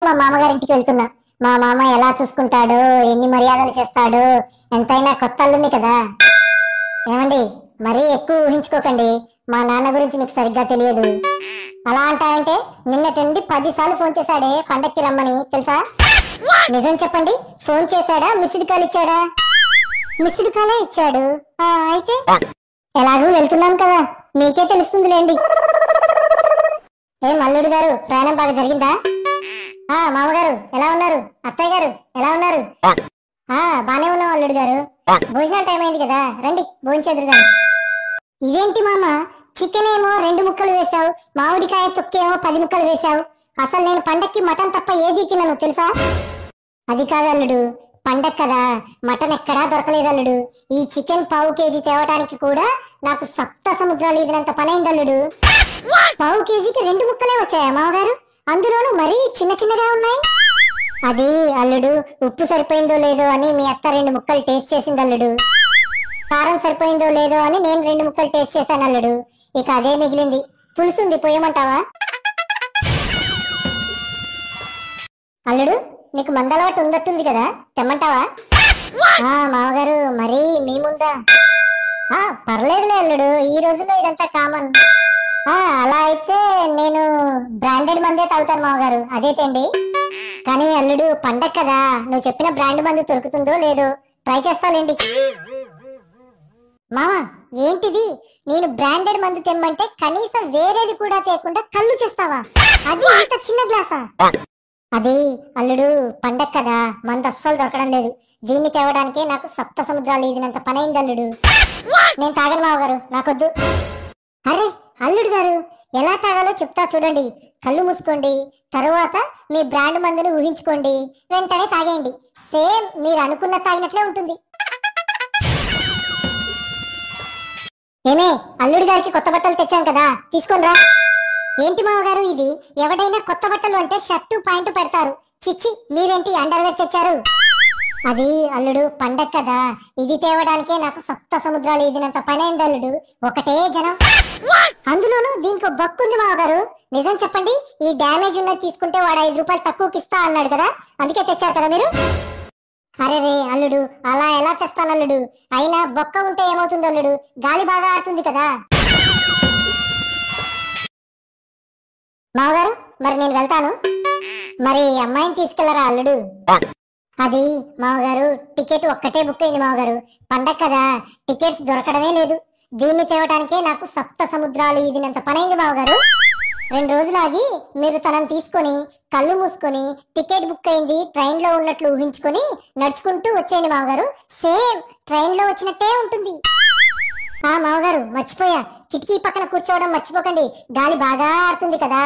మా మామగారింటికి వెళ్తున్నా. మా మామ ఎలా చూసుకుంటాడు, ఎన్ని మర్యాదలు చేస్తాడు. ఎంతైనా కొత్త అల్లుంది కదా. ఏమండి, మరీ ఎక్కువ ఊహించుకోకండి. మా నాన్న గురించి మీకు సరిగ్గా తెలియదు. అలా అంటాయంటే నిన్నటి 10 సార్లు ఫోన్ చేశాడే పండక్కి రమ్మని, తెలుసా? నిజం చెప్పండి, ఫోన్ చేశాడా, మిస్డ్ కాల్ ఇచ్చాడా? మిస్డ్ కాలే ఇచ్చాడు. అయితే ఎలాగూ వెళ్తున్నాం కదా, మీకే తెలుస్తుందిలేండి. అల్లుడు గారు, ప్రయాణం బాగా జరిగిందా? మామగారు ఎలా ఉన్నారు? అత్తయ్య గారు ఎలా ఉన్నారు? బానే ఉన్నాం అల్లుడు గారు. భోజనం టైం అయింది కదా, రండి భోంచేదురు గాని. ఇదేంటి మామ, చికెన్ ఏమో 2 ముక్కలు వేశావు, మామిడికాయ తొక్కేమో 10 ముక్కలు వేశావు. అసలు నేను పండక్కి మటన్ తప్ప ఏది తినను, తెలుసా? అది కాదు అల్లుడు, పండగ కదా, మటన్ ఎక్కడా దొరకలేదు అల్లుడు. ఈ చికెన్ 1/2 కేజీ తేవడానికి కూడా నాకు సప్త సముద్రాలు ఈదినంత పనైంది అల్లుడు. 1/2 కేజీకి 2 ముక్కలే వచ్చాయా మామగారు? అందులోనూ మరీ చిన్న చిన్నగా ఉన్నాయి. అది అల్లుడు, ఉప్పు సరిపోయిందో లేదో అని మీ అత్త 2 ముక్కలు టేస్ట్ చేసింది అల్లుడు. కారం సరిపోయిందో లేదో అని నేను 2 ముక్కలు టేస్ట్ చేశాను అల్లుడు. ఇక అదే మిగిలింది. పులుసుంది, పోయమంటావా? అల్లుడు, నీకు మందలవాటు ఉందట్టుంది కదా, తెమ్మంటావా? మామగారు, మరీ మీ ముందా? పర్లేదులే అల్లుడు, ఈ రోజుల్లో ఇదంతా కామన్. అలా అయితే నేను బ్రాండెడ్ మందే తాగుతాను మామగారు, అదే తేండి. కానీ అల్లుడు, పండగ కదా, నువ్వు చెప్పిన బ్రాండ్ మందు దొరుకుతుందో లేదో ట్రై చేస్తాలేండి. మామ, ఏంటిది? నేను బ్రాండెడ్ మందు తెమ్మంటే కనీసం వేరేది కూడా తేకుండా కళ్ళు చేస్తావా? అది ఇంత చిన్న గ్లాసా? అది అల్లుడు, పండగ కదా, మందు అస్సలు దొరకడం లేదు. దీన్ని తేవడానికే నాకు సప్త సముద్రాలు ఈదినంత పనైంది అల్లుడు. నేను తాగను మామగారు, నాకొద్దు. అరే అల్లుడు గారు, ఎలా తాగాలో చెప్తా చూడండి. కళ్ళు మూసుకోండి, తరువాత మీ బ్రాండ్ మందుని ఊహించుకోండి, వెంటనే తాగేయండి. సేమ్ మీరు అనుకున్న తాగినట్లే ఉంటుంది. ఏమే, అల్లుడి గారికి కొత్త బట్టలు తెచ్చాం కదా, తీసుకోనరా. ఏంటి మామగారు ఇది? ఎవడైనా కొత్త బట్టలు అంటే షర్టు పాయింట్ పెడతారు. చిచ్చి, మీరేంటి అండర్వేర్ తెచ్చారు? అది అల్లుడు, పండగ కదా, ఇది తేవడానికే నాకు సప్త సముద్రాలు ఈదినంత పనైంది అల్లుడు. ఒకటే జనం, అందులోనూ దీనికి బక్కుంది మామగారు. నిజం చెప్పండి, ఈ డ్యామేజ్ ఉన్నది తీసుకుంటే వాడు 5 రూపాయలు తక్కువకి ఇస్తా అన్నాడు కదా, అందుకే తెచ్చారు కదా మీరు. అరే రే అల్లుడు, అలా ఎలా తెస్తాను అల్లుడు? అయినా బొక్క ఉంటే ఏమవుతుంది అల్లుడు, గాలి బాగా ఆడుతుంది కదా. మామగారు, మరి నేను వెళ్తాను. మరి అమ్మాయిని తీసుకెళ్లరా అల్లుడు? అది మామగారు, టికెట్ ఒక్కటే బుక్ అయింది మామగారు. పండగ కదా, టికెట్స్ దొరకడమే లేదు. దీన్ని తేవడానికే నాకు సప్త సముద్రాలు ఈదినంత పనైంది మామగారు. 2 రోజులు ఆగి మీరు తనని తీసుకొని కళ్ళు మూసుకొని టికెట్ బుక్ అయింది ట్రైన్ లో ఉన్నట్లు ఊహించుకొని నడుచుకుంటూ వచ్చేయండి మామగారు. సేమ్ ట్రైన్ లో వచ్చినట్టే ఉంటుంది. మామగారు, మర్చిపోయా, కిటికీ పక్కన కూర్చోవడం మర్చిపోకండి, గాలి బాగా ఆడుతుంది కదా.